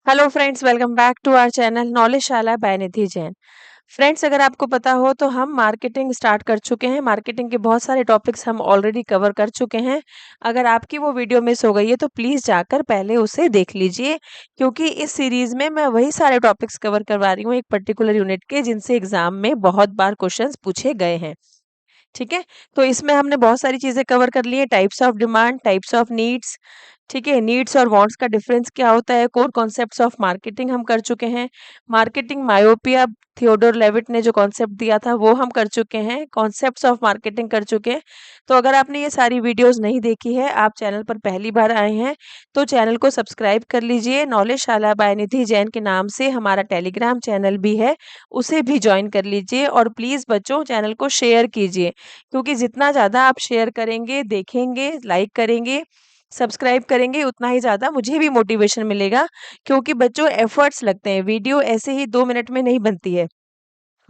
Hello friends, welcome back to our channel नॉलेजशाला by Nidhi Jain. Friends, अगर आपको पता हो तो हम मार्केटिंग स्टार्ट कर चुके हैं। मार्केटिंग के बहुत सारे टॉपिक्स हम ऑलरेडी कवर कर चुके हैं। अगर आपकी वो वीडियो मिस हो गई है तो प्लीज़ जाकर पहले उसे देख लीजिए, क्योंकि इस सीरीज़ में मैं वही सारे टॉपिक्स कवर करवा रही हूँ एक पर्टिकुलर यूनिट के, जिनसे एग्ज़ाम में बहुत बार क्वेश्चंस पूछे गए हैं। ठीक है? तो इसमें हमने बहुत सारी चीज़ें कवर कर ली हैं। Types of demand, types of needs, ठीक है? नीड्स और वांट्स का डिफरेंस क्या होता है, कोर कॉन्सेप्ट्स ऑफ मार्केटिंग हम कर चुके हैं। मार्केटिंग मायोपिया, थियोडोर लेविट ने जो कॉन्सेप्ट दिया था वो हम कर चुके हैं। कॉन्सेप्ट्स ऑफ मार्केटिंग कर चुके हैं। तो अगर आपने ये सारी वीडियोज़ नहीं देखी है, आप चैनल पर पहली बार आए हैं, तो चैनल को सब्सक्राइब कर लीजिए। नॉलेजशाला बाय निधि जैन के नाम से हमारा टेलीग्राम चैनल भी है, उसे भी जॉइन कर लीजिए और प्लीज़ बच्चों चैनल को शेयर कीजिए, क्योंकि जितना ज़्यादा आप शेयर करेंगे, देखेंगे, लाइक करेंगे, सब्सक्राइब करेंगे, उतना ही ज़्यादा मुझे भी मोटिवेशन मिलेगा, क्योंकि बच्चों एफर्ट्स लगते हैं। वीडियो ऐसे ही 2 मिनट में नहीं बनती है।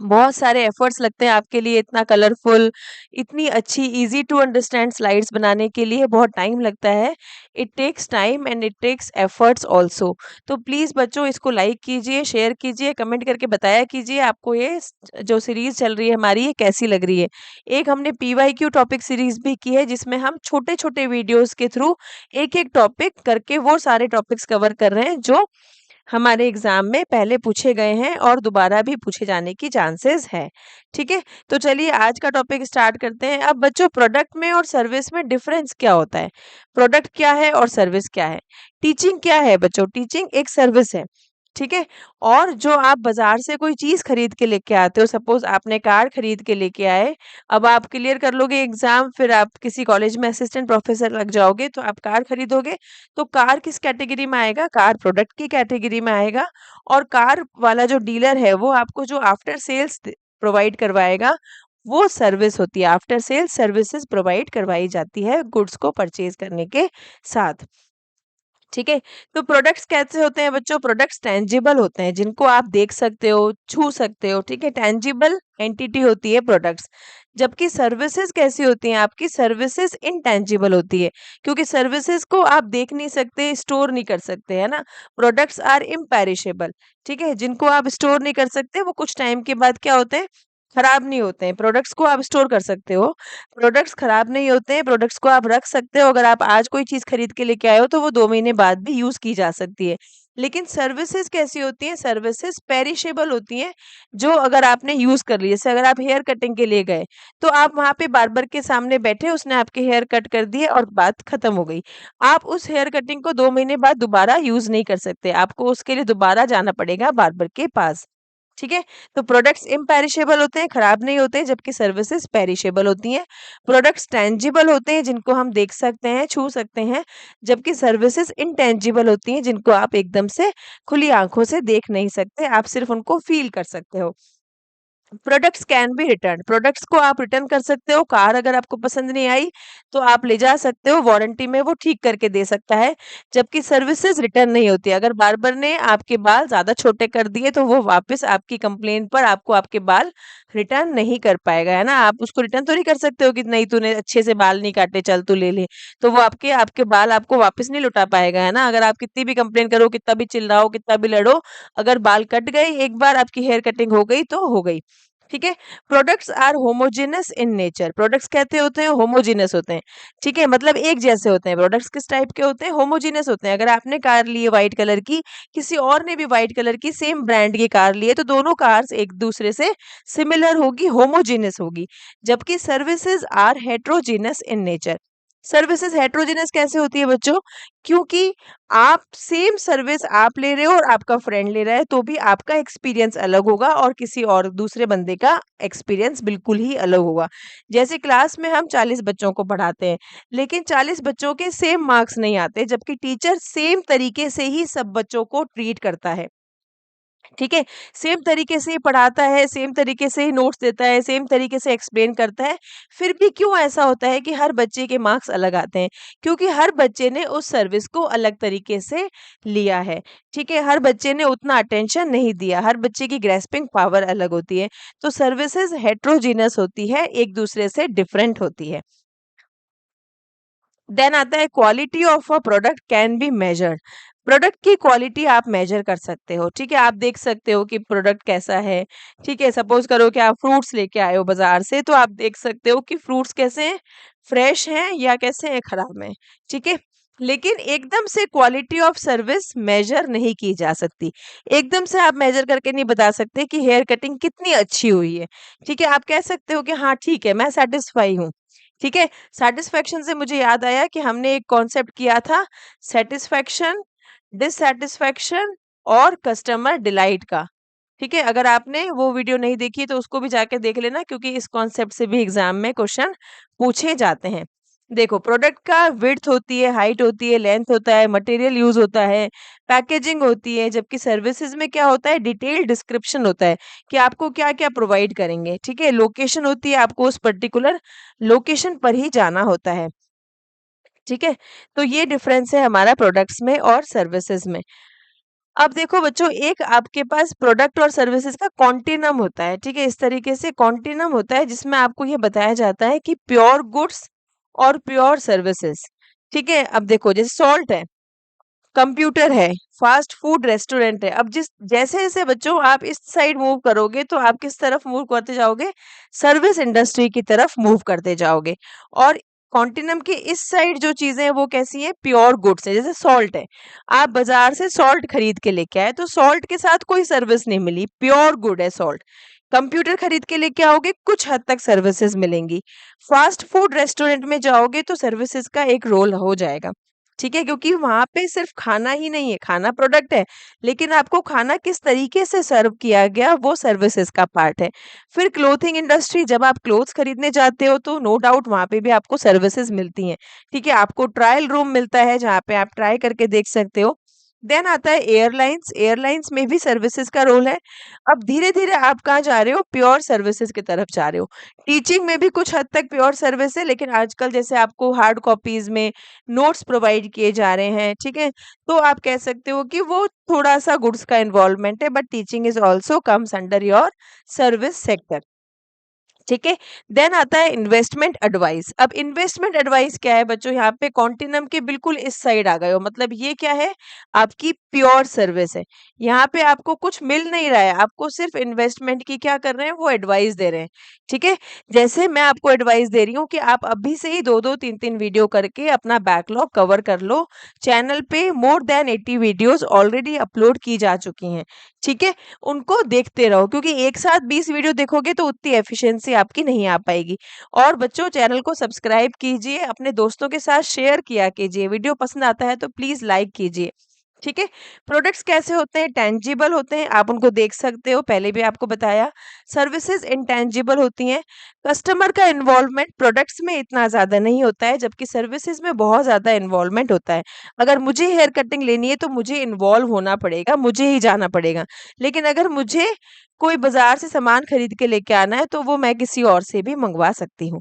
बहुत सारे एफर्ट्स लगते हैं आपके लिए, इतना कलरफुल, इतनी अच्छी ईज़ी टू अंडरस्टैंड स्लाइड्स बनाने के लिए बहुत टाइम लगता है। It takes time and it takes efforts also. तो प्लीज़ बच्चों इसको लाइक कीजिए, शेयर कीजिए, कमेंट करके बताया कीजिए आपको ये जो सीरीज़ चल रही है हमारी, ये कैसी लग रही है। एक हमने पीवाईक्यू टॉपिक सीरीज़ भी की है, जिसमें हम छोटे-छोटे वीडियोज़ के थ्रू एक-एक टॉपिक करके वो सारे टॉपिक्स कवर कर रहे हैं जो हमारे एग्जाम में पहले पूछे गए हैं और दोबारा भी पूछे जाने की चांसेस है। ठीक है? तो चलिए आज का टॉपिक स्टार्ट करते हैं। अब बच्चों, प्रोडक्ट में और सर्विस में डिफरेंस क्या होता है? प्रोडक्ट क्या है और सर्विस क्या है? टीचिंग क्या है बच्चों? टीचिंग एक सर्विस है। ठीक है? और जो आप बाज़ार से कोई चीज़ खरीद के लेके आते हो, सपोज़ आपने कार खरीद के लेके आए, अब आप क्लियर कर लोगे एग्ज़ाम, फिर आप किसी कॉलेज में असिस्टेंट प्रोफ़ेसर लग जाओगे, तो आप कार खरीदोगे, तो कार किस कैटेगरी में आएगा? कार प्रोडक्ट की कैटेगरी में आएगा। और कार वाला जो डीलर है, वो आपको जो आफ्टर सेल्स प्रोवाइड करवाएगा, वो सर्विस होती है। आफ्टर सेल्स सर्विसेज प्रोवाइड करवाई जाती है गुड्स को परचेज करने के साथ। ठीक है? तो प्रोडक्ट्स कैसे होते हैं बच्चों? प्रोडक्ट्स टेंजिबल होते हैं, जिनको आप देख सकते हो, छू सकते हो, ठीक है? टेंजिबल एंटिटी होती है प्रोडक्ट्स। जबकि सर्विसेज कैसी होती हैं आपकी? सर्विसेज इनटेंजिबल होती है, क्योंकि सर्विसेज को आप देख नहीं सकते, स्टोर नहीं कर सकते, है ना? प्रोडक्ट्स आर इम्पेरिशेबल, ठीक है? जिनको आप स्टोर नहीं कर सकते, वो कुछ टाइम के बाद क्या होते हैं? खराब नहीं होते हैं। प्रोडक्ट्स को आप स्टोर कर सकते हो, प्रोडक्ट्स खराब नहीं होते हैं, प्रोडक्ट्स को आप रख सकते हो। अगर आप आज कोई चीज़ खरीद के लेके आए हो, तो वो 2 महीने बाद भी यूज़ की जा सकती है। लेकिन सर्विसेज़ कैसी होती हैं? सर्विसेज़ पेरिशेबल होती हैं, जो अगर आपने यूज़ कर ली, जैसे अगर आप हेयर कटिंग के लिए गए, तो आप वहाँ पे बार्बर के सामने बैठे, उसने आपके हेयर कट कर दिए और बात खत्म हो गई। आप उस हेयर कटिंग को 2 महीने बाद दोबारा यूज़ नहीं कर सकते, आपको उसके लिए दोबारा जाना पड़ेगा बार्बर के पास। ठीक है? तो प्रोडक्ट्स इम्पेरिशेबल होते हैं, खराब नहीं होते, जबकि सर्विसेज पेरिशेबल होती हैं। प्रोडक्ट्स टेंजिबल होते हैं, जिनको हम देख सकते हैं, छू सकते हैं, जबकि सर्विसेज इनटेंजिबल होती हैं, जिनको आप एकदम से खुली आँखों से देख नहीं सकते, आप सिर्फ़ उनको फ़ील कर सकते हो। Products can be return, products को आप रिटर्न कर सकते हो। कार अगर आपको पसंद नहीं आई, तो आप ले जा सकते हो, वारंटी में वो ठीक करके दे सकता है, जबकि सर्विसेज रिटर्न नहीं होती। अगर बार्बर ने आपके बाल ज़्यादा छोटे कर दिए, तो वो वापस आपकी कंप्लेंट पर आपको आपके बाल रिटर्न नहीं कर पाएगा, है ना? आप उसको रिटर्न तो नहीं कर सकते हो कि नहीं, तूने अच्छे से बाल नहीं काटे, चल तू ले ले। तो वो आपके आपके बाल आपको वापस नहीं लौटा पाएगा, है ना? अगर आप कितनी भी कंप्लेन करो, कितना भी चिल्लाओ, कितना भी लड़ो, अगर बाल कट गए, एक बार आपकी हेयर कटिंग हो गई तो हो गई। ठीक है? Products are homogeneous in nature, products कहते होते हैं होमोजेनस होते हैं। ठीक है? मतलब एक जैसे होते हैं। प्रोडक्ट्स किस टाइप के होते हैं? होमोजेनस होते हैं। अगर आपने कार ली है व्हाइट कलर की, किसी और ने भी व्हाइट कलर की सेम ब्रांड की कार ली है, तो दोनों कार्स एक दूसरे से सिमिलर होगी, होमोजेनस होगी। जबकि services are heterogeneous in nature. Services heterogeneous कैसे होती है बच्चों? क्योंकि आप सेम सर्विस आप ले रहे हो और आपका फ्रेंड ले रहा है, तो भी आपका एक्सपीरियंस अलग होगा और किसी और दूसरे बंदे का एक्सपीरियंस बिल्कुल ही अलग होगा। जैसे क्लास में हम 40 बच्चों को पढ़ाते हैं, लेकिन 40 बच्चों के सेम मार्क्स नहीं आते, जबकि टीचर सेम तरीके से ही सब बच्चों को ट्रीट करता है। ठीक है? सेम तरीके से ही पढ़ाता है, सेम तरीके से ही नोट्स देता है, सेम तरीके से एक्सप्लेन करता है। फिर भी क्यों ऐसा होता है कि हर बच्चे के मार्क्स अलग आते हैं? क्योंकि हर बच्चे ने उस सर्विस को अलग तरीके से लिया है। ठीक है? हर बच्चे ने उतना अटेंशन नहीं दिया, हर बच्चे की ग्रैस्पिंग पावर अलग होती है। तो सर्विसेज़ हेटेरोजेनस होती है, एक-दूसरे से डिफरेंट होती है। देन आता है quality of a product can be measured. Product की क्वालिटी आप मेजर कर सकते हो, ठीक है? आप देख सकते हो कि प्रोडक्ट कैसा है, ठीक है? सपोज़ करो कि आप फ्रूट्स लेके आए हो बाज़ार से, तो आप देख सकते हो कि फ्रूट्स कैसे हैं, फ्रेश हैं या कैसे हैं, खराब हैं, ठीक है? लेकिन एकदम से क्वालिटी ऑफ सर्विस मेजर नहीं की जा सकती। एकदम से आप मेजर करके नहीं बता सकते कि हेयर कटिंग कितनी अच्छी हुई है, ठीक है? आप कह सकते हो कि हाँ, ठीक है, मैं सैटिस्फाई हूँ, ठीक है? सैटिस्फैक्शन से मुझे याद आया कि हमने एक कॉन्सेप्ट किया था सैटिस्फैक्शन, डिससैटिस्फैक्शन और कस्टमर डिलाइट का, ठीक है? अगर आपने वो वीडियो नहीं देखी है तो उसको भी जाके देख लेना, क्योंकि इस कॉन्सेप्ट से भी एग्ज़ाम में क्वेश्चन पूछे जाते हैं। देखो, प्रोडक्ट का विड्थ होती है, हाइट होती है, लेंथ होता है, मटेरियल यूज़ होता है, पैकेजिंग होती है, जबकि सर्विसेज़ में क्या होता है, डिटेल्ड डिस्क्रिप्शन होता है कि आपको क्या-क्या प्रोवाइड करेंगे, ठीक है? लोकेशन होती है, आपको उस पर्टिकुलर लोकेशन पर ही जाना होता है, ठीक है? तो ये डिफरेंस है हमारा प्रोडक्ट्स में और सर्विसेज़ में। अब देखो बच्चों, एक आपके पास प्रोडक्ट और सर्विसेज का कॉन्टिनम होता है, ठीक है? इस तरीके से कॉन्टिनम होता है जिसमें आपको ये बताया जाता है कि प्योर गुड्स और प्योर सर्विसेज, ठीक है? अब देखो, जैसे सॉल्ट है, कंप्यूटर है, फास्ट फूड रेस्टोरेंट है। अब जिस जैसे-जैसे बच्चों आप इस साइड मूव करोगे तो आप किस तरफ मूव करते जाओगे? सर्विस इंडस्ट्री की तरफ मूव करते जाओगे। और कॉन्टिनम की इस साइड जो चीज़ें हैं वो कैसी हैं? प्योर गुड्स है। जैसे सॉल्ट है, आप बाज़ार से सॉल्ट खरीद के लेके आए तो सॉल्ट के साथ कोई सर्विस नहीं मिली, प्योर गुड है सॉल्ट। कंप्यूटर खरीद के लेके आओगे, कुछ हद तक सर्विसेज़ मिलेंगी। फास्ट फूड रेस्टोरेंट में जाओगे तो सर्विसेज़ का एक रोल हो जाएगा। ठीक है? क्योंकि वहाँ पे सिर्फ़ खाना ही नहीं है, खाना प्रोडक्ट है, लेकिन आपको खाना किस तरीके से सर्व किया गया वो सर्विसेज़ का पार्ट है। फिर क्लॉथिंग इंडस्ट्री, जब आप क्लोथ्स खरीदने जाते हो तो नो डाउट वहाँ पे भी आपको सर्विसेज़ मिलती हैं, ठीक है? आपको ट्रायल रूम मिलता है जहाँ पे आप ट्राई करके देख सकते हो। देन आता है एयरलाइन्स, एयरलाइन्स में भी सर्विसेज़ का रोल है। अब धीरे-धीरे आप कहाँ जा रहे हो? प्योर सर्विसेज़ की तरफ जा रहे हो। टीचिंग में भी कुछ हद तक प्योर सर्विस है, लेकिन आजकल जैसे आपको हार्ड कॉपीज़ में नोट्स प्रोवाइड किए जा रहे हैं, ठीक है? तो आप कह सकते हो कि वो थोड़ा-सा गुड्स का इन्वॉल्वमेंट है, but teaching is also comes under your service sector. ठीक है? देन आता है इन्वेस्टमेंट एडवाइस। अब इन्वेस्टमेंट एडवाइस क्या है बच्चों? यहाँ पे कॉन्टिनम के बिल्कुल इस साइड आ गए हो, मतलब ये क्या है? आपकी प्योर सर्विस है। यहाँ पे आपको कुछ मिल नहीं रहा है, आपको सिर्फ इन्वेस्टमेंट की क्या कर रहे हैं? वो एडवाइस दे रहे हैं, ठीक है? जैसे मैं आपको एडवाइस दे रही हूँ कि आप अभी से ही 2-2 3-3 वीडियो करके अपना बैकलॉग कवर कर लो। चैनल पे more than 80 videos already upload की जा चुकी हैं, ठीक है? उनको देखते रहो, क्योंकि एक साथ 20 वीडियो देखोगे तो उतनी एफिशिएंसी आपकी नहीं आ पाएगी। और बच्चों, चैनल को सब्सक्राइब कीजिए, अपने दोस्तों के साथ शेयर किया कीजिए, वीडियो पसंद आता है तो प्लीज़ लाइक कीजिए। ठीक है? प्रोडक्ट्स कैसे होते हैं? टैंजिबल होते हैं, आप उनको देख सकते हो, पहले भी आपको बताया। सर्विसेज़ इंटैंजिबल होती हैं। कस्टमर का इन्वॉल्वमेंट प्रोडक्ट्स में इतना ज़्यादा नहीं होता है, जबकि सर्विसेज़ में बहुत ज़्यादा इन्वॉल्वमेंट होता है। अगर मुझे हेयर कटिंग लेनी है तो मुझे इन्वॉल्व होना पड़ेगा, मुझे ही जाना पड़ेगा। लेकिन अगर मुझे कोई बाज़ार से सामान खरीद के लेके आना है तो वो मैं किसी और से भी मँगवा सकती हूँ।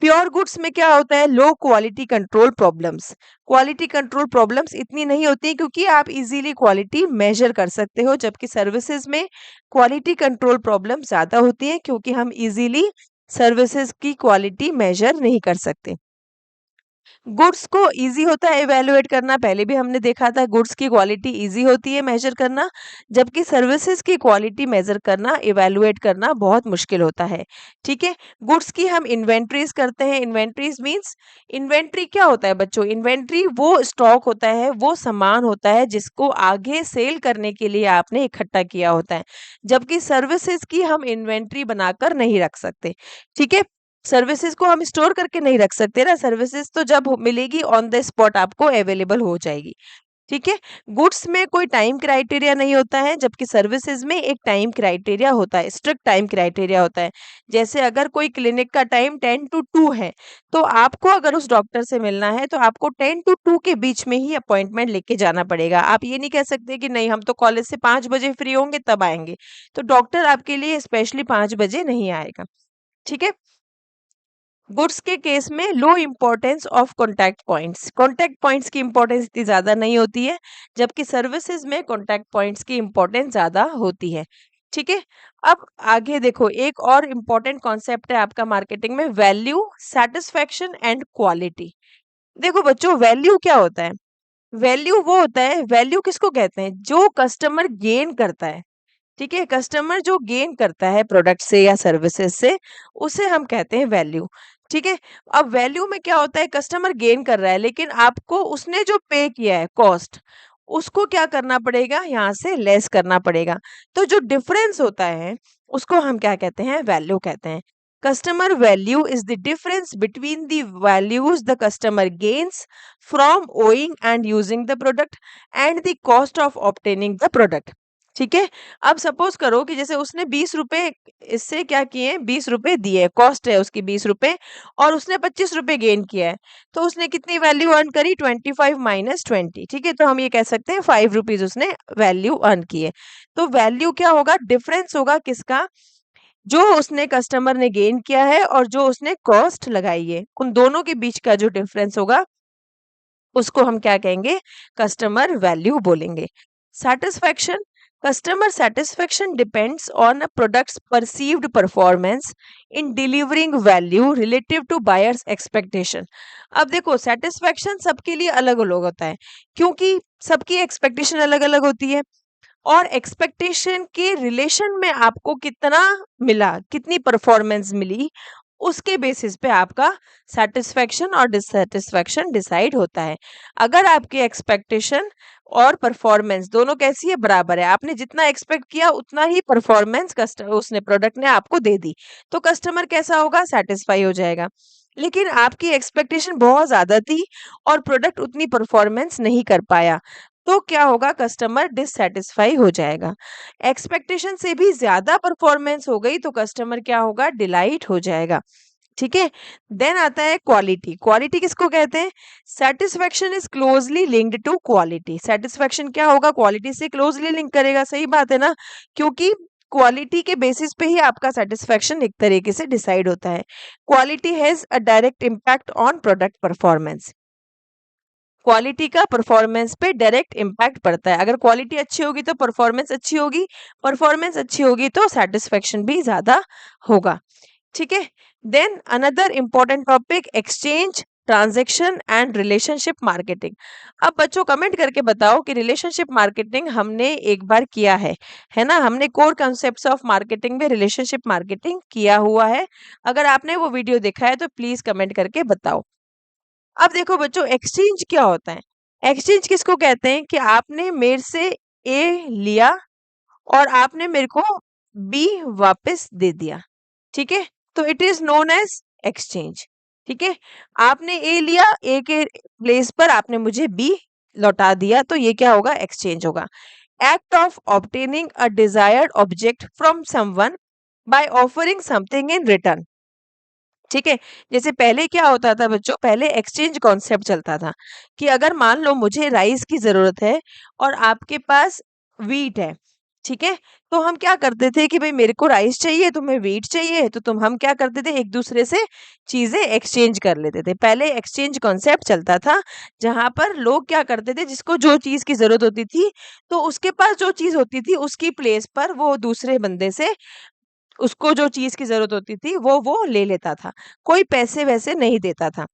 प्योर गुड्स में क्या होता है? Low quality control problems. Quality control problems इतनी नहीं होती है, क्योंकि आप इजीली क्वालिटी मेजर कर सकते हो, जबकि सर्विसेज में क्वालिटी कंट्रोल प्रॉब्लम ज़्यादा होती है, क्योंकि हम इजीली सर्विसेज की क्वालिटी मेजर नहीं कर सकते। गुड्स को ईज़ी होता है इवैल्यूएट करना, पहले भी हमने देखा था गुड्स की क्वालिटी ईज़ी होती है मेज़र करना, जबकि सर्विसेज़ की क्वालिटी मेज़र करना, इवैल्यूएट करना बहुत मुश्किल होता है, ठीक है? गुड्स की हम इन्वेंटरीज़ करते हैं, इन्वेंटरीज़ मीन्स इन्वेंटरी क्या होता है बच्चों? इन्वेंटरी वो स्टॉक होता है, वो सामान होता है जिसको आगे सेल करने के लिए आपने इकट्ठा किया होता है, जबकि सर्विसेज़ की हम इन्वेंटरी बनाकर नहीं रख सकते, ठीक है? सर्विसेज़ को हम स्टोर करके नहीं रख सकते ना, सर्विसेज़ तो जब मिलेगी ऑन द स्पॉट आपको अवेलेबल हो जाएगी, ठीक है? गुड्स में कोई टाइम क्राइटेरिया नहीं होता है, जबकि सर्विसेज़ में एक टाइम क्राइटेरिया होता है, स्ट्रिक्ट टाइम क्राइटेरिया होता है। जैसे अगर कोई क्लिनिक का टाइम 10 टू 2 है, तो आपको अगर उस डॉक्टर से मिलना है, तो आपको 10 टू 2 के बीच में ही अपॉइंटमेंट लेके जाना पड़ेगा। आप ये नहीं कह सकते कि नहीं, हम तो कॉलेज से 5 बजे फ्री होंगे तब आएँगे, तो डॉक्टर आपके लिए स्पेशली 5 बजे नहीं आएगा, ठीक है? गुड्स के केस में लो इम्पोर्टेंस ऑफ कॉन्टैक्ट पॉइंट्स की इम्पोर्टेंस इतनी ज़्यादा नहीं होती है, जबकि सर्विसेज में कॉन्टैक्ट पॉइंट्स की इम्पोर्टेंस ज़्यादा होती है, ठीक है? अब आगे देखो, एक और इम्पोर्टेंट कॉन्सेप्ट है आपका मार्केटिंग में, वैल्यू, सैटिस्फैक्शन एंड क्वालिटी। देखो बच्चों, वैल्यू क्या होता है? वैल्यू वो होता है, वैल्यू किसको कहते हैं? जो कस्टमर गेन करता है, ठीक है? कस्टमर जो गेन करता है प्रोडक्ट से या सर्विसेज से, उसे हम कहते हैं वैल्यू, ठीक है? अब वैल्यू में क्या होता है, कस्टमर गेन कर रहा है, लेकिन आपको उसने जो पे किया है कॉस्ट, उसको क्या करना पड़ेगा? यहाँ से लेस करना पड़ेगा। तो जो डिफरेंस होता है, उसको हम क्या कहते हैं? वैल्यू कहते हैं। Customer value is the difference between the values the customer gains from owing and using the product and the cost of obtaining the product, ठीक है? अब सपोज करो कि जैसे उसने 20 रुपए इससे क्या किए, 20 रुपए दिए, कॉस्ट है उसकी 20 रुपए, और उसने 25 रुपए गेन किया है, तो उसने कितनी वैल्यू अर्न करी? 25 माइनस 20, ठीक है? तो हम ये कह सकते हैं 5 रुपीज उसने वैल्यू अर्न की है। तो वैल्यू क्या होगा? डिफरेंस होगा किसका? जो उसने कस्टमर ने गेन किया है और जो उसने कॉस्ट लगाई है, उन दोनों के बीच का जो डिफरेंस होगा, उसको हम क्या कहेंगे? कस्टमर वैल्यू बोलेंगे। Satisfaction, customer satisfaction depends on a product's perceived performance in delivering value relative to buyer's expectation. अब देखो, सैटिस्फैक्शन सबके लिए अलग अलग होता है, क्योंकि सबकी एक्सपेक्टेशन अलग अलग होती है, और एक्सपेक्टेशन के रिलेशन में आपको कितना मिला, कितनी परफॉर्मेंस मिली, उसके बेसिस पे आपका सैटिस्फैक्शन और डिससैटिस्फैक्शन डिसाइड होता है। अगर आपकी एक्सपेक्टेशन और परफॉर्मेंस दोनों कैसी है? बराबर है, आपने जितना एक्सपेक्ट किया उतना ही परफॉर्मेंस उसने प्रोडक्ट ने आपको दे दी, तो कस्टमर कैसा होगा? सेटिस्फाई हो जाएगा। लेकिन आपकी एक्सपेक्टेशन बहुत ज्यादा थी और प्रोडक्ट उतनी परफॉर्मेंस नहीं कर पाया, तो क्या होगा? कस्टमर डिससैटिस्फाई हो जाएगा। एक्सपेक्टेशन से भी ज्यादा परफॉर्मेंस हो गई तो कस्टमर क्या होगा? डिलाइट हो जाएगा, ठीक है? देन आता है क्वालिटी। क्वालिटी किसको कहते हैं? Satisfaction is closely linked to quality. Satisfaction क्या होगा? क्वालिटी से क्लोजली लिंक करेगा, सही बात है ना? क्योंकि क्वालिटी के बेसिस पे ही आपका सेटिस्फेक्शन एक तरीके से डिसाइड होता है। Quality has a direct impact on product performance. Quality का परफॉर्मेंस पे डायरेक्ट इम्पैक्ट पड़ता है। अगर क्वालिटी अच्छी होगी तो परफॉर्मेंस अच्छी होगी, परफॉर्मेंस अच्छी होगी तो सेटिस्फेक्शन भी ज्यादा होगा, ठीक है? Then another important topic, exchange transaction and relationship marketing. अब बच्चों कमेंट करके बताओ कि रिलेशनशिप मार्केटिंग हमने एक बार किया है ना? हमने कोर कॉन्सेप्ट्स ऑफ मार्केटिंग में रिलेशनशिप मार्केटिंग किया हुआ है। अगर आपने वो वीडियो देखा है तो प्लीज कमेंट करके बताओ। अब देखो बच्चों, एक्सचेंज क्या होता है? एक्सचेंज किसको कहते हैं? कि आपने मेरे से ए लिया और आपने मेरे को बी वापस दे दिया, ठीक है? तो it is known as exchange, ठीक है? आपने ए लिया, ए के प्लेस पर आपने मुझे बी लौटा दिया, तो ये क्या होगा? एक्सचेंज होगा। Act of obtaining a desired object from someone by offering something in return, ठीक है? जैसे पहले क्या होता था बच्चों, पहले एक्सचेंज कॉन्सेप्ट चलता था कि अगर मान लो मुझे राइस की जरूरत है और आपके पास व्हीट है, ठीक है? तो हम क्या करते थे कि भाई मेरे को राइस चाहिए, तुम्हें व्हीट चाहिए, तो हम क्या करते थे? एक दूसरे से चीजें एक्सचेंज कर लेते थे। पहले एक्सचेंज कॉन्सेप्ट चलता था, जहां पर लोग क्या करते थे, जिसको जो चीज की जरूरत होती थी, तो उसके पास जो चीज होती थी उसकी प्लेस पर वो दूसरे बंदे से उसको जो चीज की जरूरत होती थी वो ले लेता था, कोई पैसे वैसे नहीं देता था,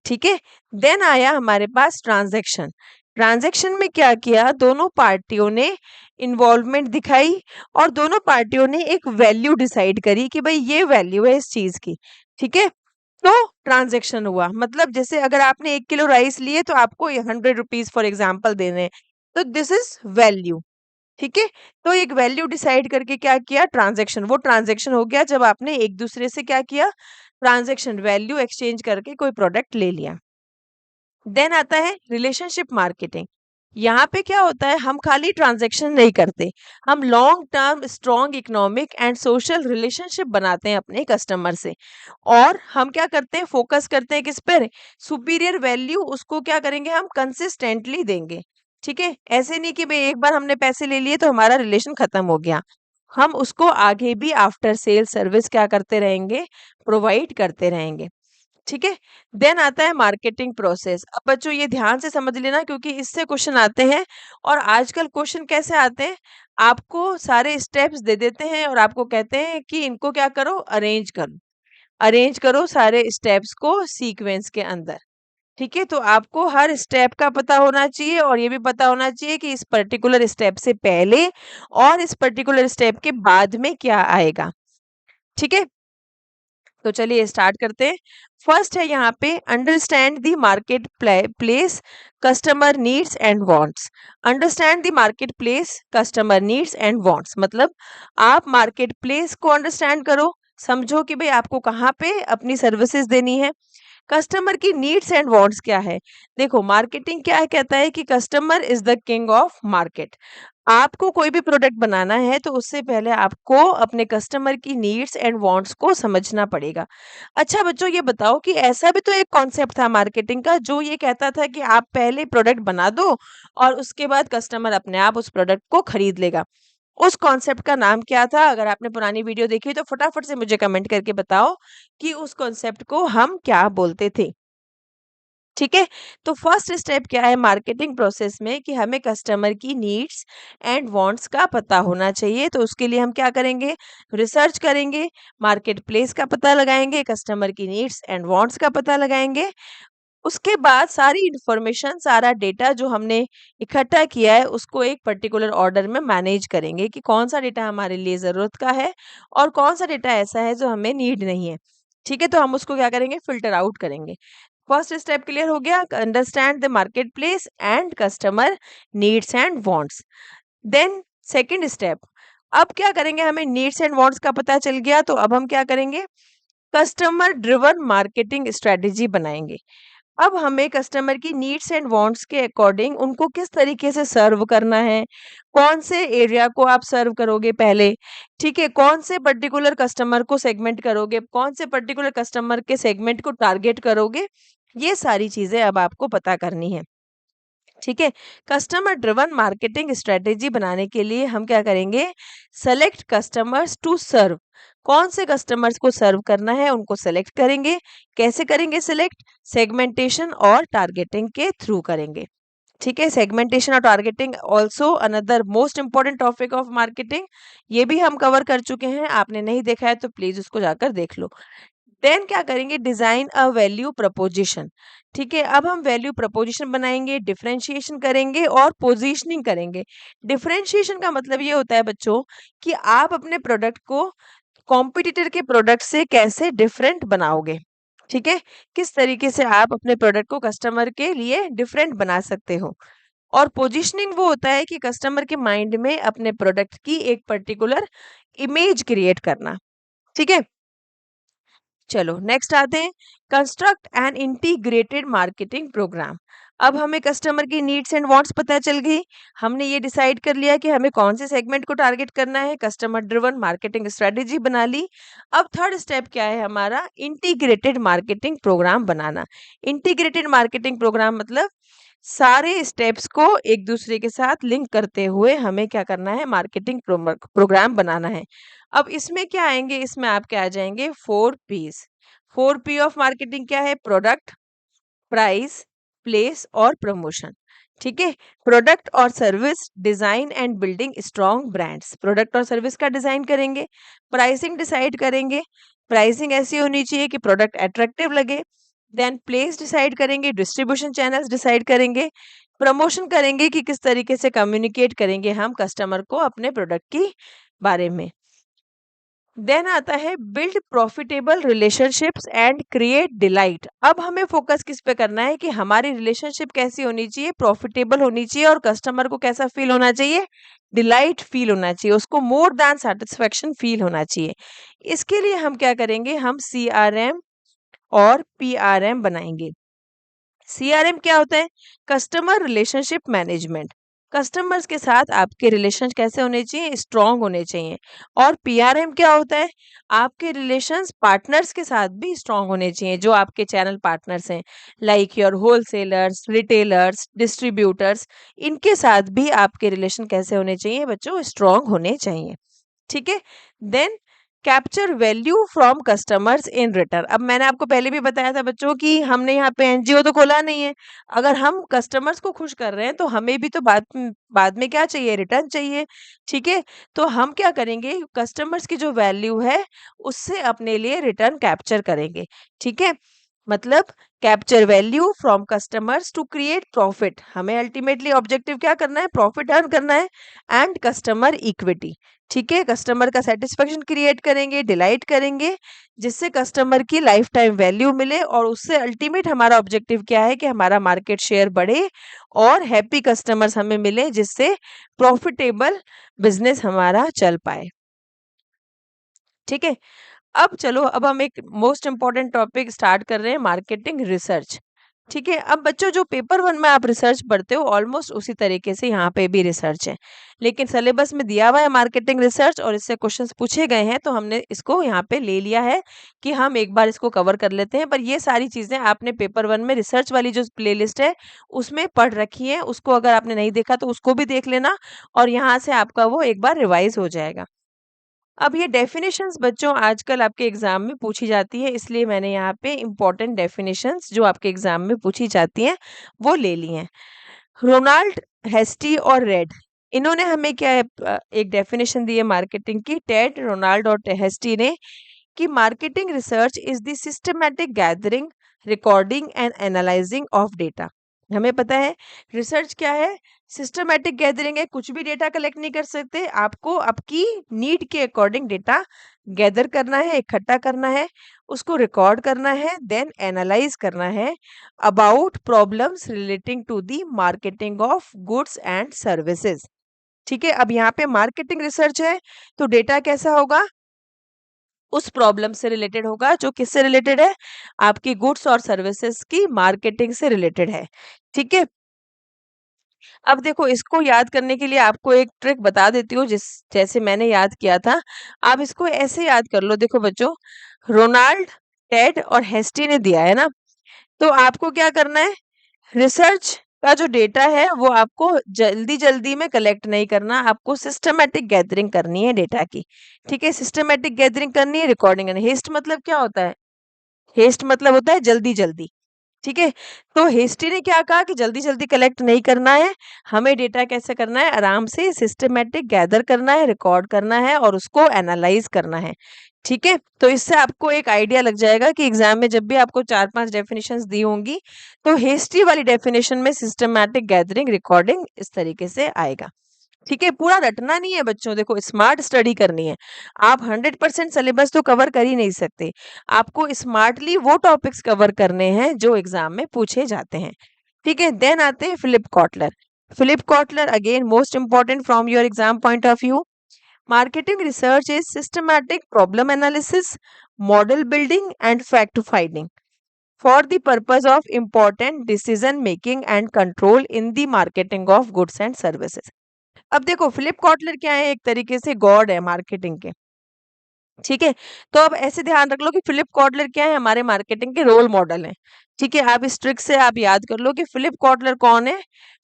ठीक है? देन आया हमारे पास ट्रांजैक्शन। ट्रांजैक्शन में क्या किया? दोनों पार्टियों ने इन्वॉल्वमेंट दिखाई और दोनों पार्टियों ने एक वैल्यू डिसाइड करी कि भाई ये वैल्यू है इस चीज की, ठीक है? तो ट्रांजैक्शन हुआ। मतलब जैसे अगर आपने 1 किलो राइस लिए तो आपको 100 रुपीज फॉर एग्जाम्पल देने हैं, तो दिस इज वैल्यू, ठीक है? तो एक वैल्यू डिसाइड करके क्या किया? ट्रांजैक्शन। वो ट्रांजैक्शन हो गया जब आपने एक दूसरे से क्या किया? ट्रांजैक्शन, वैल्यू एक्सचेंज करके कोई प्रोडक्ट ले लिया। देन आता है रिलेशनशिप मार्केटिंग। यहाँ पे क्या होता है? हम खाली ट्रांजैक्शन नहीं करते, हम long term strong economic and social relationship बनाते हैं अपने कस्टमर से। और हम क्या करते हैं? फोकस करते हैं किस पर? सुपीरियर वैल्यू उसको क्या करेंगे? हम कंसिस्टेंटली देंगे, ठीक है? ऐसे नहीं कि भाई एक बार हमने पैसे ले लिए तो हमारा रिलेशन खत्म हो गया। हम उसको आगे भी आफ्टर सेल सर्विस क्या करते रहेंगे? प्रोवाइड करते रहेंगे, ठीक है? देन आता है मार्केटिंग प्रोसेस। अब बच्चों ये ध्यान से समझ लेना, क्योंकि इससे क्वेश्चन आते हैं। और आजकल क्वेश्चन कैसे आते हैं? आपको सारे स्टेप्स दे देते हैं और आपको कहते हैं कि इनको क्या करो? अरेंज करो, अरेंज करो सारे स्टेप्स को सीक्वेंस के अंदर, ठीक है, तो आपको हर स्टेप का पता होना चाहिए और ये भी पता होना चाहिए कि इस पर्टिकुलर स्टेप से पहले और इस पर्टिकुलर स्टेप के बाद में क्या आएगा। ठीक है, तो चलिए स्टार्ट करते हैं। फर्स्ट है यहाँ पे understand the market place customer needs and wants. Understand the market place customer needs and wants मतलब आप मार्केट प्लेस को अंडरस्टैंड करो, समझो कि भाई आपको कहाँ पे अपनी सर्विसेज देनी है। कस्टमर की नीड्स एंड वांट्स क्या है? देखो मार्केटिंग क्या है, कहता है कि customer is the king of market. आपको कोई भी प्रोडक्ट बनाना है तो उससे पहले आपको अपने कस्टमर की नीड्स एंड वांट्स को समझना पड़ेगा। अच्छा बच्चों ये बताओ कि ऐसा भी तो एक कॉन्सेप्ट था मार्केटिंग का जो ये कहता था कि आप पहले प्रोडक्ट बना दो और उसके बाद कस्टमर अपने आप उस प्रोडक्ट को खरीद लेगा। उस कॉन्सेप्ट का नाम क्या था? अगर आपने पुरानी वीडियो देखी तो फटाफट से मुझे कमेंट करके बताओ कि उस कॉन्सेप्ट को हम क्या बोलते थे। ठीक है, तो फर्स्ट स्टेप क्या है मार्केटिंग प्रोसेस में कि हमें कस्टमर की नीड्स एंड वांट्स का पता होना चाहिए। तो उसके लिए हम क्या करेंगे? रिसर्च करेंगे, मार्केट प्लेस का पता लगाएंगे, कस्टमर की नीड्स एंड वांट्स का पता लगाएंगे। उसके बाद सारी इंफॉर्मेशन, सारा डेटा जो हमने इकट्ठा किया है उसको एक पर्टिकुलर ऑर्डर में मैनेज करेंगे कि कौन सा डेटा हमारे लिए ज़रूरत का है और कौन सा डेटा ऐसा है जो हमें नीड नहीं है। ठीक है, तो हम उसको क्या करेंगे? फ़िल्टर आउट करेंगे। फर्स्ट स्टेप क्लियर हो गया, understand the market place and customer needs and wants. Then second step, अब क्या करेंगे? हमें नीड्स एंड वांट्स का पता चल गया तो अब हम क्या करेंगे? कस्टमर ड्रिवन मार्केटिंग स्ट्रेटजी बनाएंगे। अब हमें कस्टमर की नीड्स एंड वांट्स के अकॉर्डिंग उनको किस तरीके से सर्व करना है, कौन से एरिया को आप सर्व करोगे पहले, ठीक है, कौन से पर्टिकुलर कस्टमर को सेगमेंट करोगे, कौन से पर्टिकुलर कस्टमर के सेगमेंट को टारगेट करोगे, ये सारी चीजें अब आपको पता करनी है। ठीक है, कस्टमर ड्रिवन मार्केटिंग स्ट्रेटेजी बनाने के लिए हम क्या करेंगे? Select customers to serve. कौन से कस्टमर्स को सर्व करना है उनको सेलेक्ट करेंगे। कैसे करेंगे सेलेक्ट? सेगमेंटेशन और टारगेटिंग के थ्रू करेंगे। ठीक है, सेगमेंटेशन और targeting also another most important topic of marketing. ये भी हम कवर कर चुके हैं, आपने नहीं देखा है तो प्लीज उसको जाकर देख लो। देन क्या करेंगे? Design a value preposition. ठीक है, अब हम वैल्यू प्रपोजिशन बनाएंगे, डिफरेंशिएशन करेंगे और पोजीशनिंग करेंगे। डिफरेंशिएशन का मतलब ये होता है बच्चों कि आप अपने प्रोडक्ट को कॉम्पिटिटर के प्रोडक्ट से कैसे डिफरेंट बनाओगे। ठीक है, किस तरीके से आप अपने प्रोडक्ट को कस्टमर के लिए डिफरेंट बना सकते हो। और पोजीशनिंग वो होता है कि कस्टमर के माइंड में अपने प्रोडक्ट की एक पर्टिकुलर इमेज क्रिएट करना। ठीक है, चलो नेक्स्ट आते हैं, construct an integrated marketing programme. अब हमें कस्टमर की नीड्स एंड वांट्स पता चल गई, हमने ये डिसाइड कर लिया कि हमें कौन से सेगमेंट को टारगेट करना है, कस्टमर ड्रिवन मार्केटिंग स्ट्रेटेजी बना ली। अब थर्ड स्टेप क्या है हमारा? इंटीग्रेटेड मार्केटिंग प्रोग्राम बनाना। इंटीग्रेटेड मार्केटिंग प्रोग्राम मतलब सारे स्टेप्स को एक दूसरे के साथ लिंक करते हुए हमें क्या करना है? मार्केटिंग प्रोग्राम बनाना है। अब इसमें क्या आएंगे? इसमें आपके आ जाएंगे 4 P's। 4 P ऑफ मार्केटिंग क्या है? प्रोडक्ट, प्राइस, प्लेस और प्रमोशन। ठीक है, प्रोडक्ट और service, design and building strong brands. Product और सर्विस का डिजाइन करेंगे, प्राइसिंग डिसाइड करेंगे, प्राइसिंग ऐसी होनी चाहिए कि प्रोडक्ट अट्रैक्टिव लगे। देन प्लेस डिसाइड करेंगे, डिस्ट्रीब्यूशन चैनल्स डिसाइड करेंगे, प्रमोशन करेंगे कि किस तरीके से कम्युनिकेट करेंगे हम कस्टमर को अपने प्रोडक्ट की बारे में। देन आता है build profitable relationships and create delight. अब हमें फोकस किस पे करना है कि हमारी रिलेशनशिप कैसी होनी चाहिए? प्रॉफिटेबल होनी चाहिए और कस्टमर को कैसा फील होना चाहिए? डिलाइट फील होना चाहिए, उसको मोर देन सेटिस्फेक्शन फील होना चाहिए। इसके लिए हम क्या करेंगे? हम CRM और PRM बनाएंगे। CRM क्या होता है? Customer relationship management. कस्टमर्स के साथ आपके रिलेशन कैसे होने चाहिए? स्ट्रांग होने चाहिए। और PRM क्या होता है? आपके रिलेशंस पार्टनर्स के साथ भी स्ट्रांग होने चाहिए, जो आपके चैनल पार्टनर्स हैं, like your wholesalers, retailers, distributors. इनके साथ भी आपके रिलेशन कैसे होने चाहिए बच्चों? स्ट्रांग होने चाहिए। ठीक है, then capture value from customers in return. अब मैंने आपको पहले भी बताया था बच्चों कि हमने यहाँ पे NGO तो खोला नहीं है। अगर हम कस्टमर्स को खुश कर रहे हैं तो हमें भी तो बाद में क्या चाहिए? रिटर्न चाहिए। ठीक है, तो हम क्या करेंगे? कस्टमर्स की जो वैल्यू है उससे अपने लिए रिटर्न कैप्चर करेंगे। ठीक है, मतलब capture value from customers to create profit. हमें अल्टीमेटली ऑब्जेक्टिव क्या करना है, प्रॉफिट अर्न करना है एंड कस्टमर इक्विटी। ठीक है, कस्टमर का सेटिस्फेक्शन क्रिएट करेंगे, डिलाइट करेंगे, जिससे कस्टमर की लाइफ टाइम वैल्यू मिले और उससे अल्टीमेट हमारा ऑब्जेक्टिव क्या है कि हमारा मार्केट शेयर बढ़े और हैप्पी कस्टमर्स हमें मिले, जिससे प्रॉफिटेबल बिजनेस हमारा चल पाए। ठीक है, अब चलो, अब हम एक मोस्ट इम्पॉर्टेंट टॉपिक स्टार्ट कर रहे हैं, मार्केटिंग रिसर्च। ठीक है, अब बच्चों जो पेपर वन में आप रिसर्च पढ़ते हो ऑलमोस्ट उसी तरीके से यहाँ पे भी रिसर्च है, लेकिन सिलेबस में दिया हुआ है मार्केटिंग रिसर्च और इससे क्वेश्चंस पूछे गए हैं, तो हमने इसको यहाँ पे ले लिया है कि हम एक बार इसको कवर कर लेते हैं। पर ये सारी चीजें आपने पेपर वन में रिसर्च वाली जो प्लेलिस्ट है उसमें पढ़ रखी है, उसको अगर आपने नहीं देखा तो उसको भी देख लेना और यहाँ से आपका वो एक बार रिवाइज हो जाएगा। अब ये डेफिनेशंस बच्चों आजकल आपके एग्जाम में पूछी जाती है, इसलिए मैंने यहाँ पे इम्पोर्टेंट डेफिनेशंस जो आपके एग्जाम में पूछी जाती हैं वो ले ली हैं। रोनाल्ड, हेस्टी और रेड, इन्होंने हमें क्या है, एक डेफिनेशन दी है मार्केटिंग की। टेड, रोनाल्ड और हेस्टी ने कि marketing research is the systematic gathering, recording and analysing of data. हमें पता है रिसर्च क्या है, सिस्टमैटिक गैदरिंग है, कुछ भी डेटा कलेक्ट नहीं कर सकते, आपको आपकी नीड के अकॉर्डिंग डेटा गैदर करना है, इकट्ठा करना है, उसको रिकॉर्ड करना है, देन एनालाइज करना है about problems relating to the marketing of goods and services. ठीक है, अब यहाँ पे मार्केटिंग रिसर्च है तो डेटा कैसा होगा, उस प्रॉब्लम से रिलेटेड होगा जो किससे रिलेटेड है, आपकी गुड्स और सर्विसेज की मार्केटिंग से रिलेटेड है। ठीक है, अब देखो इसको याद करने के लिए आपको एक ट्रिक बता देती हूँ, जिस जैसे मैंने याद किया था, आप इसको ऐसे याद कर लो। देखो बच्चों, रोनाल्ड, टेड और हेस्टी ने दिया है ना, तो आपको क्या करना है, रिसर्च का जो डेटा है वो आपको जल्दी जल्दी में कलेक्ट नहीं करना, आपको सिस्टमैटिक गैदरिंग करनी है डेटा की। ठीक है, सिस्टमैटिक गैदरिंग करनी है, रिकॉर्डिंग करनी है। हेस्ट मतलब क्या होता है, हेस्ट मतलब होता है जल्दी जल्दी। ठीक है, तो हेस्टी ने क्या कहा कि जल्दी जल्दी कलेक्ट नहीं करना है, हमें डेटा कैसे करना है, आराम से सिस्टमैटिक गैदर करना है, रिकॉर्ड करना है और उसको एनालाइज करना है। ठीक है, तो इससे आपको एक आइडिया लग जाएगा कि एग्जाम में जब भी आपको 4-5 डेफिनेशंस दी होंगी तो हेस्टी वाली डेफिनेशन में सिस्टमैटिक गैदरिंग, रिकॉर्डिंग इस तरीके से आएगा। ठीक है, पूरा रटना नहीं है बच्चों, देखो स्मार्ट स्टडी करनी है। आप 100% सिलेबस तो कवर कर ही नहीं सकते, आपको स्मार्टली वो टॉपिक्स कवर करने हैं जो एग्जाम में पूछे जाते हैं। ठीक है, देन आते हैं Philip Kotler. Philip Kotler again most important from your exam point of view. Marketing research is systematic problem analysis, model building and fact finding for the purpose of important decision making and control in the marketing of goods and services। अब देखो Philip Kotler क्या है, एक तरीके से God है marketing के। ठीक है, तो अब ऐसे ध्यान रख लो कि फिलिप कॉटलर क्या है, हमारे मार्केटिंग के रोल मॉडल हैं। ठीक है, आप इस ट्रिक से आप याद कर लो कि फिलिप कॉटलर कौन है,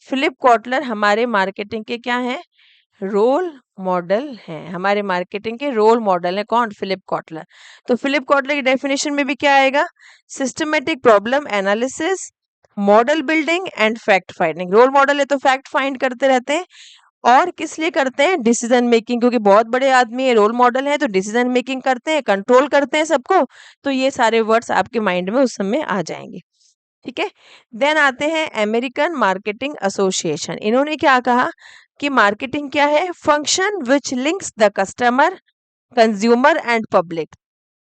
फिलिप कॉटलर हमारे मार्केटिंग के क्या है, रोल मॉडल हैं, हमारे मार्केटिंग के रोल मॉडल है कौन, फिलिप कॉटलर। तो फिलिप कॉटलर की डेफिनेशन में भी क्या आएगा, systematic problem analysis, model building and fact finding. Role model है तो फैक्ट फाइंड करते रहते हैं, और किस लिए करते हैं, डिसीजन मेकिंग, क्योंकि बहुत बड़े आदमी है, रोल मॉडल है तो डिसीजन मेकिंग करते हैं, कंट्रोल करते हैं सबको। तो ये सारे वर्ड्स आपके माइंड में उस समय आ जाएंगे। ठीक है, देन आते हैं अमेरिकन मार्केटिंग एसोसिएशन। इन्होंने क्या कहा कि मार्केटिंग क्या है, function which links the customer, consumer and public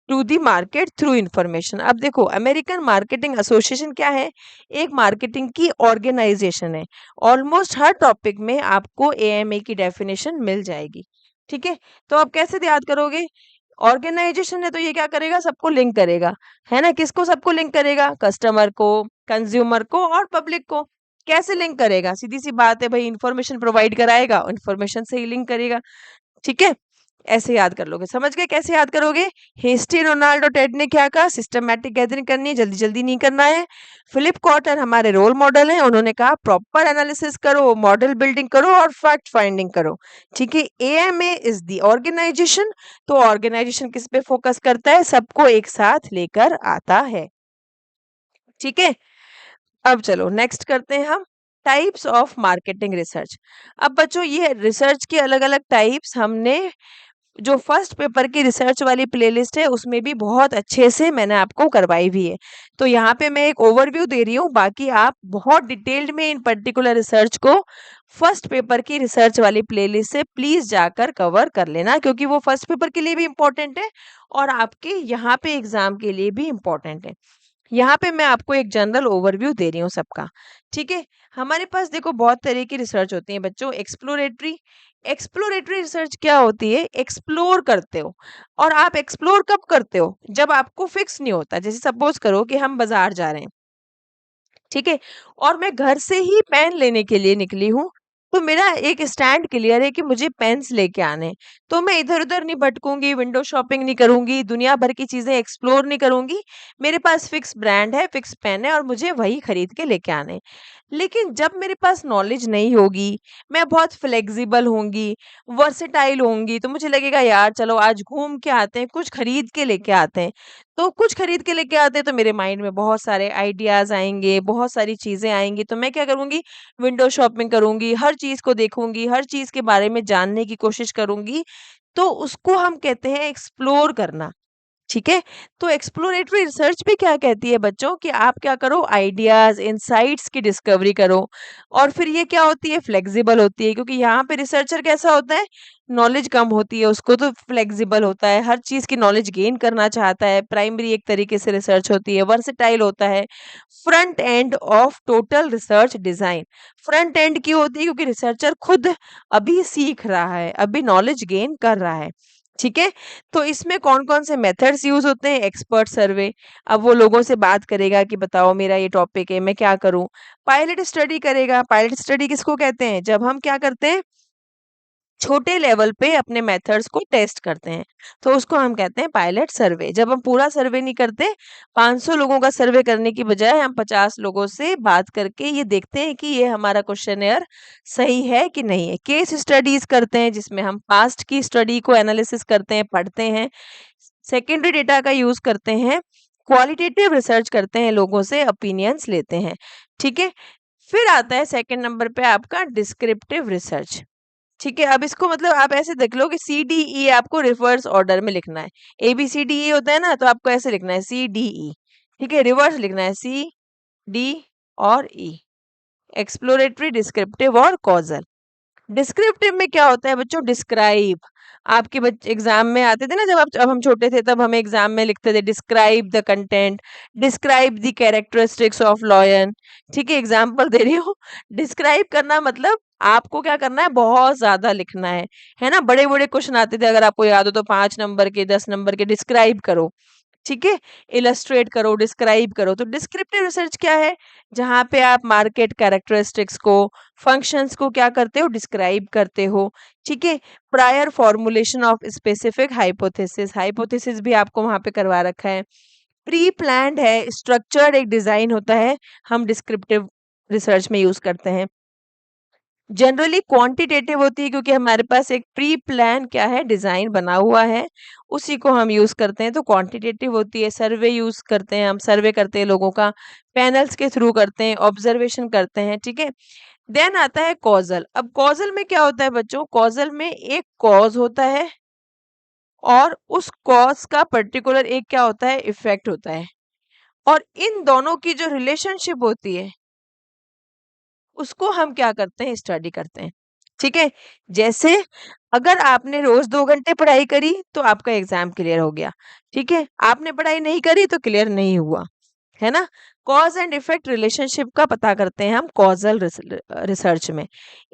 to the market through information. अब देखो अमेरिकन मार्केटिंग एसोसिएशन क्या है, एक मार्केटिंग की ऑर्गेनाइजेशन है। ऑलमोस्ट हर टॉपिक में आपको एएमए की डेफिनेशन मिल जाएगी। ठीक है, तो आप कैसे याद करोगे, ऑर्गेनाइजेशन है तो ये क्या करेगा, सबको लिंक करेगा, है ना, किसको सबको लिंक करेगा, कस्टमर को, कंज्यूमर को और पब्लिक को। कैसे लिंक करेगा, सीधी सी बात है भाई, इंफॉर्मेशन प्रोवाइड कराएगा, इंफॉर्मेशन से ही लिंक करेगा। ठीक है, ऐसे याद कर लोगे, समझ गए कैसे याद करोगे। हेस्टी, रोनाल्डो, टेड ने क्या कहा, सिस्टमैटिक गैदरिंग करनी है, जल्दी जल्दी नहीं करना है। फिलिप कॉटलर हमारे रोल मॉडल हैं, उन्होंने कहा प्रॉपर एनालिसिस करो, मॉडल बिल्डिंग करो और फैक्ट फाइंडिंग करो। ठीक है, एएमए इज द ऑर्गेनाइजेशन, तो ऑर्गेनाइजेशन किस पे फोकस करता है, सबको एक साथ लेकर आता है। ठीक है, अब चलो नेक्स्ट करते हैं हम टाइप्स ऑफ मार्केटिंग रिसर्च। अब बच्चों ये रिसर्च के अलग अलग टाइप्स हमने जो फर्स्ट पेपर की रिसर्च वाली प्लेलिस्ट है उसमें भी बहुत अच्छे से मैंने आपको करवाई भी है। तो यहाँ पे मैं एक ओवरव्यू दे रही हूँ, बाकी आप बहुत डिटेल्ड में इन पर्टिकुलर रिसर्च को फर्स्ट पेपर की रिसर्च वाली प्लेलिस्ट से प्लीज जाकर कवर कर लेना, क्योंकि वो फर्स्ट पेपर के लिए भी इम्पोर्टेंट है और आपके यहाँ पे एग्जाम के लिए भी इम्पोर्टेंट है। यहाँ पे मैं आपको एक जनरल ओवरव्यू दे रही हूँ सबका। ठीक है, हमारे पास देखो बहुत तरह की रिसर्च होती है बच्चों। एक्सप्लोरेटरी, एक्सप्लोरेटरी रिसर्च क्या होती है? एक्सप्लोर करते हो। और आप एक्सप्लोर कब करते हो? जब आपको फिक्स नहीं होता। जैसे सपोज करो कि हम बाजार जा रहे हैं, ठीक है, और मैं घर से ही पेन लेने के लिए निकली हूँ, तो मेरा एक स्टैंड क्लियर है कि मुझे पेन्स लेके आने हैं। तो मैं इधर-उधर नहीं भटकूँगी, विंडो शॉपिंग नहीं करूँगी, दुनिया भर की चीज़ें एक्सप्लोर नहीं करूँगी। मेरे पास फिक्स ब्रांड है, फिक्स पेन है और मुझे वही खरीद के लेके आने हैं। लेकिन जब मेरे पास नॉलेज नहीं होगी, मैं बहुत फ्लेक्सिबल होंगी, वर्सेटाइल होंगी, तो मुझे लगेगा यार चलो आज घूम के आते हैं, कुछ खरीद के लेके आते हैं। तो कुछ खरीद के लेके आते हैं तो मेरे माइंड में बहुत सारे आइडियाज़ आएँगे, बहुत सारी चीज़ें आएँगी, तो मैं क्या करूँगी, विंडो शॉपिंग करूँगी, हर चीज़ को देखूँगी, हर चीज़ के बारे में जानने की कोशिश करूँगी। तो उसको हम कहते हैं एक्सप्लोर करना। ठीक है? तो एक्सप्लोरेटरी रिसर्च भी क्या कहती है बच्चों कि आप क्या करो, आइडियाज़, इनसाइट्स की डिस्कवरी करो। और फिर ये क्या होती है, फ्लेक्सिबल होती है, क्योंकि यहाँ पे रिसर्चर कैसा होता है, नॉलेज कम होती है उसको, तो फ्लेक्सिबल होता है, हर चीज़ की नॉलेज गेन करना चाहता है। प्राइमरी एक तरीके से रिसर्च होती है, वर्सेटाइल होता है। Front end of total research design, front end क्यों होती है? क्योंकि रिसर्चर खुद अभी सीख रहा है, अभी नॉलेज गेन कर रहा है। ठीक है? तो इसमें कौन-कौन से मेथड्स यूज़ होते हैं? एक्सपर्ट सर्वे, अब वो लोगों से बात करेगा कि बताओ मेरा ये टॉपिक है, मैं क्या करूँ? पायलट स्टडी करेगा, पायलट स्टडी किसको कहते हैं? जब हम क्या करते हैं, छोटे लेवल पे अपने मेथड्स को टेस्ट करते हैं, तो उसको हम कहते हैं पायलट सर्वे। जब हम पूरा सर्वे नहीं करते, 500 लोगों का सर्वे करने की बजाय हम 50 लोगों से बात करके ये देखते हैं कि ये हमारा क्वेश्चनेयर सही है कि नहीं है। केस स्टडीज़ करते हैं जिसमें हम पास्ट की स्टडी को एनालिसिस करते हैं, पढ़ते हैं। सेकेंडरी डेटा का यूज़ करते हैं, क्वालिटेटिव रिसर्च करते हैं, लोगों से ओपिनियंस लेते हैं। ठीक है? फिर आता है सेकंड नंबर पे आपका डिस्क्रिप्टिव रिसर्च। ठीक है, अब इसको मतलब आप ऐसे देख लो कि सी-डी-ई आपको रिवर्स ऑर्डर में लिखना है। ए-बी-सी-डी-ई होता है ना, तो आपको ऐसे लिखना है सी-डी-ई। ठीक है, रिवर्स लिखना है सी, डी और ई। एक्सप्लोरेटरी, डिस्क्रिप्टिव और कॉज़ल। डिस्क्रिप्टिव में क्या होता है बच्चों? डिस्क्राइब। आपके बच्चे एग्जाम में आते थे ना, जब हम छोटे थे तब हमें एग्जाम में लिखते थे describe the content, describe the characteristics of lion. ठीक है, एग्जाम्पल दे रही हूँ। डिस्क्राइब करना मतलब आपको क्या करना है, बहुत ज्यादा लिखना है ना। बड़े बड़े क्वेश्चन आते थे, अगर आपको याद हो तो 5 नंबर के, 10 नंबर के, डिस्क्राइब करो। ठीक है, इलस्ट्रेट करो, डिस्क्राइब करो। तो डिस्क्रिप्टिव रिसर्च क्या है? जहाँ पे आप मार्केट कैरेक्टरिस्टिक्स को, फंक्शंस को क्या करते हो, डिस्क्राइब करते हो। ठीक है, prior formulation of specific hypothesis, hypothesis भी आपको वहां पे करवा रखा है। प्री प्लान्ड है, स्ट्रक्चर्ड एक डिजाइन होता है, हम डिस्क्रिप्टिव रिसर्च में यूज करते हैं। जनरली क्वांटिटेटिव होती है, क्योंकि हमारे पास एक प्री प्लान क्या है, डिजाइन बना हुआ है, उसी को हम यूज करते हैं। तो क्वांटिटेटिव होती है। सर्वे यूज करते हैं, हम सर्वे करते हैं लोगों का, पैनल्स के थ्रू करते हैं, ऑब्जर्वेशन करते हैं। ठीक है, देन आता है कॉजल। अब कॉजल में क्या होता है बच्चों? कॉजल में एक कॉज होता है और उस कॉज का पर्टिकुलर एक क्या होता है, इफेक्ट होता है। और इन दोनों की जो रिलेशनशिप होती है उसको हम क्या करते हैं, स्टडी करते हैं। ठीक है, जैसे अगर आपने रोज 2 घंटे पढ़ाई करी तो आपका एग्जाम क्लियर हो गया। ठीक है, आपने पढ़ाई नहीं करी तो क्लियर नहीं हुआ, है ना। कॉज एंड इफेक्ट रिलेशनशिप का पता करते हैं हम कॉजल रिसर्च में।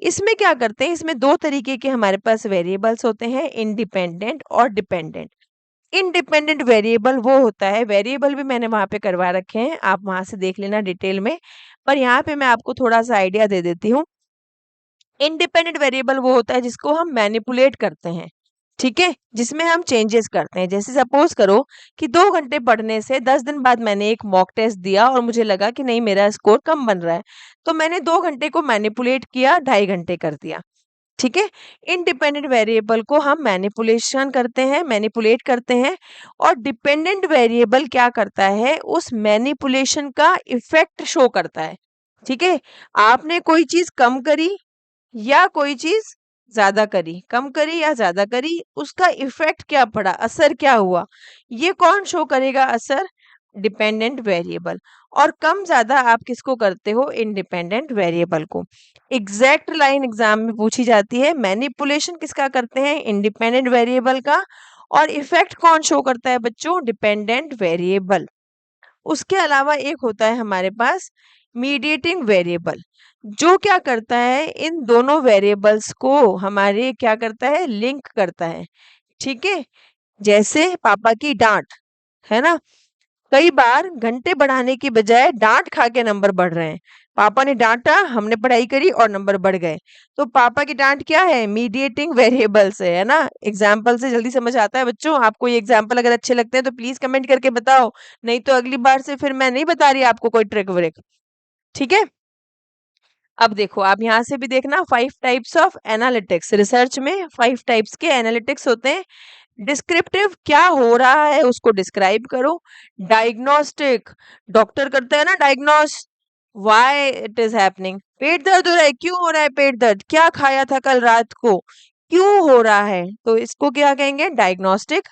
इसमें क्या करते हैं, इसमें दो तरीके के हमारे पास वेरिएबल्स होते हैं, इंडिपेंडेंट और डिपेंडेंट। इंडिपेंडेंट वेरिएबल वो होता है, वेरिएबल भी मैंने वहां पे करवा रखे हैं, आप वहां से देख लेना डिटेल में, पर यहाँ पे मैं आपको थोड़ा सा आइडिया दे देती हूँ। इंडिपेंडेंट वेरिएबल वो होता है जिसको हम मैनिपुलेट करते हैं। ठीक है, जिसमें हम चेंजेस करते हैं। जैसे सपोज करो कि 2 घंटे पढ़ने से 10 दिन बाद मैंने एक मॉक टेस्ट दिया और मुझे लगा कि नहीं मेरा स्कोर कम बन रहा है, तो मैंने 2 घंटे को मैनिपुलेट किया, 2.5 घंटे कर दिया। ठीक है, इंडिपेंडेंट वेरिएबल को हम मैनिपुलेशन करते हैं, मैनिपुलेट करते हैं। और डिपेंडेंट वेरिएबल क्या करता है, उस मैनिपुलेशन का इफेक्ट शो करता है। ठीक है, आपने कोई चीज कम करी या कोई चीज ज्यादा करी, कम करी या ज्यादा करी, उसका इफेक्ट क्या पड़ा, असर क्या हुआ, ये कौन शो करेगा असर, डिपेंडेंट वेरिएबल। और कम ज्यादा आप किसको करते हो, इंडिपेंडेंट वेरिएबल को। एग्जैक्ट लाइन एग्जाम में पूछी जाती है, मैनिपुलेशन किसका करते हैं, इंडिपेंडेंट वेरिएबल का, और इफेक्ट कौन शो करता है बच्चों, डिपेंडेंट वेरिएबल। उसके अलावा एक होता है हमारे पास मीडिएटिंग वेरिएबल, जो क्या करता है, इन दोनों वेरिएबल्स को हमारे क्या करता है, लिंक करता है। ठीक है, जैसे पापा की डांट, है ना, कई बार घंटे बढ़ाने की बजाय डांट खा के नंबर बढ़ रहे हैं। पापा ने डांटा, हमने पढ़ाई करी और नंबर बढ़ गए। तो पापा की डांट क्या है, मीडिएटिंग वेरिएबल से, है ना। एग्जाम्पल से जल्दी समझ आता है बच्चों। आपको ये एग्जाम्पल अगर अच्छे लगते हैं तो प्लीज कमेंट करके बताओ, नहीं तो अगली बार से फिर मैं नहीं बता रही आपको कोई ट्रिक व्रिक। ठीक है, अब देखो आप यहाँ से भी देखना, 5 टाइप्स ऑफ एनालिटिक्स, रिसर्च में 5 टाइप्स के एनालिटिक्स होते हैं। डिस्क्रिप्टिव, क्या हो रहा है उसको डिस्क्राइब करो। डायग्नोस्टिक, डॉक्टर करता है ना diagnose, why it is happening, पेट दर्द हो रहा है, क्यों हो रहा है पेट दर्द, क्या खाया था कल रात को, क्यों हो रहा है, तो इसको क्या कहेंगे, diagnostic.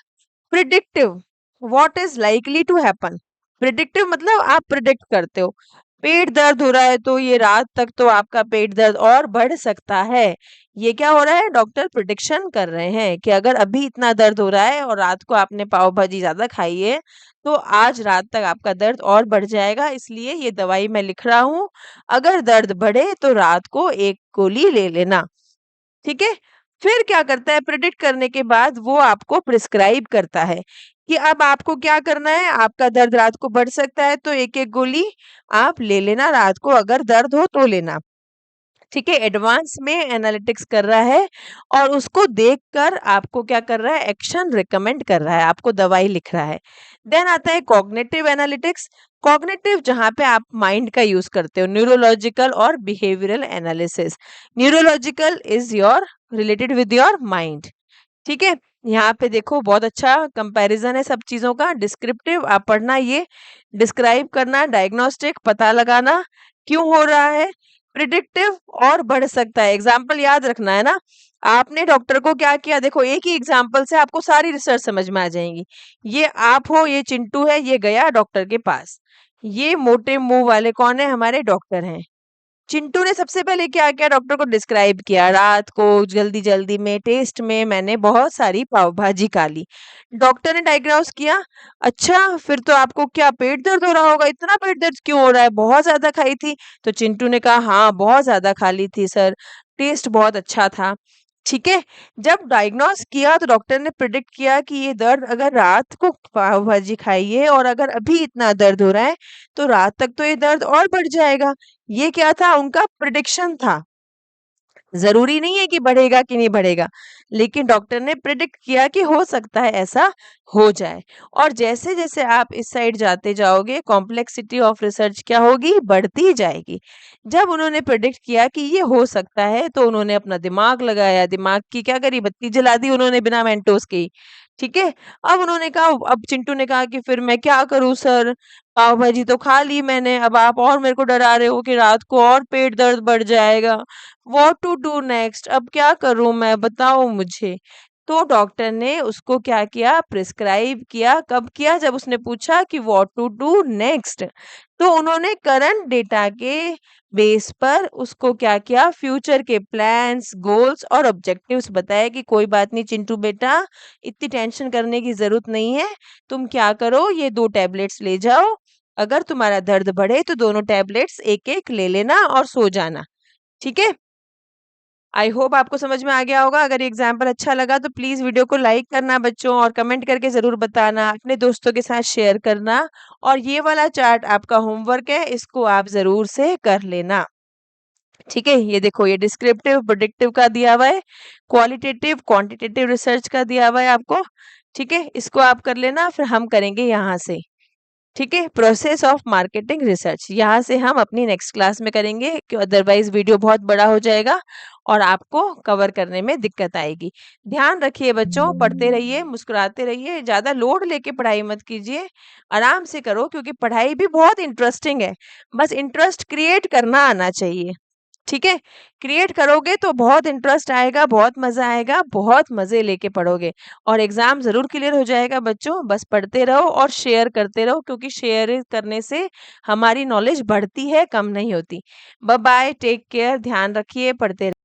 Predictive, what is likely to happen, predictive मतलब आप प्रिडिक्ट करते हो, पेट दर्द हो रहा है तो ये रात तक तो आपका पेट दर्द और बढ़ सकता है। ये क्या हो रहा है, डॉक्टर प्रिडिक्शन कर रहे हैं कि अगर अभी इतना दर्द हो रहा है और रात को आपने पाव भाजी ज्यादा खाई है तो आज रात तक आपका दर्द और बढ़ जाएगा, इसलिए ये दवाई मैं लिख रहा हूं, अगर दर्द बढ़े तो रात को एक गोली ले लेना। ठीक है, फिर क्या करता है, प्रिडिक्ट करने के बाद वो आपको प्रिस्क्राइब करता है कि अब आपको क्या करना है, आपका दर्द रात को बढ़ सकता है तो एक एक गोली आप ले लेना रात को, अगर दर्द हो तो लेना। ठीक है, एडवांस में एनालिटिक्स कर रहा है और उसको देखकर आपको क्या कर रहा है, एक्शन रिकमेंड कर रहा है, आपको दवाई लिख रहा है। देन आता है कॉग्निटिव एनालिटिक्स। कॉग्निटिव जहां पे आप माइंड का यूज करते हो, न्यूरोलॉजिकल और behavioural analysis. Neurological is your related with your mind. ठीक है, यहाँ पे देखो बहुत अच्छा कंपैरिजन है सब चीजों का। डिस्क्रिप्टिव आप पढ़ना, ये डिस्क्राइब करना, डायग्नोस्टिक पता लगाना क्यों हो रहा है, प्रिडिक्टिव और बढ़ सकता है। एग्जाम्पल याद रखना है ना, आपने डॉक्टर को क्या किया, देखो एक ही एग्जाम्पल से आपको सारी रिसर्च समझ में आ जाएंगी। ये आप हो, ये चिंटू है, ये गया डॉक्टर के पास, ये मोटे मुंह वाले कौन है, हमारे डॉक्टर हैं। चिंटू ने सबसे पहले क्या किया, डॉक्टर को डिस्क्राइब किया, रात को जल्दी जल्दी में टेस्ट में मैंने बहुत सारी पाव भाजी खा ली। डॉक्टर ने डायग्नोस किया, अच्छा फिर तो आपको क्या पेट दर्द हो रहा होगा, इतना पेट दर्द क्यों हो रहा है, बहुत ज्यादा खाई थी। तो चिंटू ने कहा हाँ बहुत ज्यादा खा ली थी सर, टेस्ट बहुत अच्छा था। ठीक है, जब डायग्नोस किया तो डॉक्टर ने प्रिडिक्ट किया कि ये दर्द, अगर रात को पाव भाजी खाई है और अगर अभी इतना दर्द हो रहा है तो रात तक तो ये दर्द और बढ़ जाएगा। ये क्या था, उनका प्रिडिक्शन था। जरूरी नहीं है कि बढ़ेगा कि नहीं बढ़ेगा, लेकिन डॉक्टर ने प्रिडिक्ट किया कि हो सकता है ऐसा हो जाए। और जैसे जैसे आप इस साइड जाते जाओगे, कॉम्प्लेक्सिटी ऑफ रिसर्च क्या होगी, बढ़ती जाएगी। जब उन्होंने प्रिडिक्ट किया कि ये हो सकता है तो उन्होंने अपना दिमाग लगाया, दिमाग की क्या करी, बत्ती जला दी उन्होंने बिना मेंटोस के ही। ठीक है, अब उन्होंने कहा, अब चिंटू ने कहा कि फिर मैं क्या करूं सर, पाव भाजी तो खा ली मैंने, अब आप और मेरे को डरा रहे हो कि रात को और पेट दर्द बढ़ जाएगा, व्हाट टू डू नेक्स्ट, अब क्या करूं मैं, बताओ मुझे। तो डॉक्टर ने उसको क्या किया, प्रिस्क्राइब किया। कब किया, जब उसने पूछा कि व्हाट टू डू नेक्स्ट, तो उन्होंने करंट डेटा के बेस पर उसको क्या किया, फ्यूचर के प्लान्स, गोल्स और ऑब्जेक्टिव्स बताया कि कोई बात नहीं चिंटू बेटा, इतनी टेंशन करने की जरूरत नहीं है, तुम क्या करो, ये 2 टैबलेट्स ले जाओ, अगर तुम्हारा दर्द बढ़े तो दोनों टैबलेट्स एक एक ले लेना और सो जाना। ठीक है, आई होप आपको समझ में आ गया होगा। अगर ये एग्जाम्पल अच्छा लगा तो प्लीज वीडियो को लाइक करना बच्चों, और कमेंट करके जरूर बताना, अपने दोस्तों के साथ शेयर करना। और ये वाला चार्ट आपका होमवर्क है, इसको आप जरूर से कर लेना। ठीक है, ये देखो, ये डिस्क्रिप्टिव प्रेडिक्टिव का दिया हुआ है, क्वालिटेटिव क्वांटिटेटिव रिसर्च का दिया हुआ है आपको। ठीक है, इसको आप कर लेना, फिर हम करेंगे यहाँ से। ठीक है, प्रोसेस ऑफ मार्केटिंग रिसर्च यहाँ से हम अपनी नेक्स्ट क्लास में करेंगे, कि अदरवाइज वीडियो बहुत बड़ा हो जाएगा और आपको कवर करने में दिक्कत आएगी। ध्यान रखिए बच्चों, पढ़ते रहिए, मुस्कुराते रहिए, ज्यादा लोड लेके पढ़ाई मत कीजिए, आराम से करो, क्योंकि पढ़ाई भी बहुत इंटरेस्टिंग है, बस इंटरेस्ट क्रिएट करना आना चाहिए। ठीक है? क्रिएट करोगे तो बहुत इंटरेस्ट आएगा, बहुत मज़ा आएगा, बहुत मज़े लेके पढ़ोगे और एग्ज़ाम ज़रूर क्लियर हो जाएगा बच्चों। बस पढ़ते रहो और शेयर करते रहो क्योंकि शेयर करने से हमारी नॉलेज बढ़ती है, कम नहीं होती। बाय बाय, टेक केयर, ध्यान रखिए, पढ़ते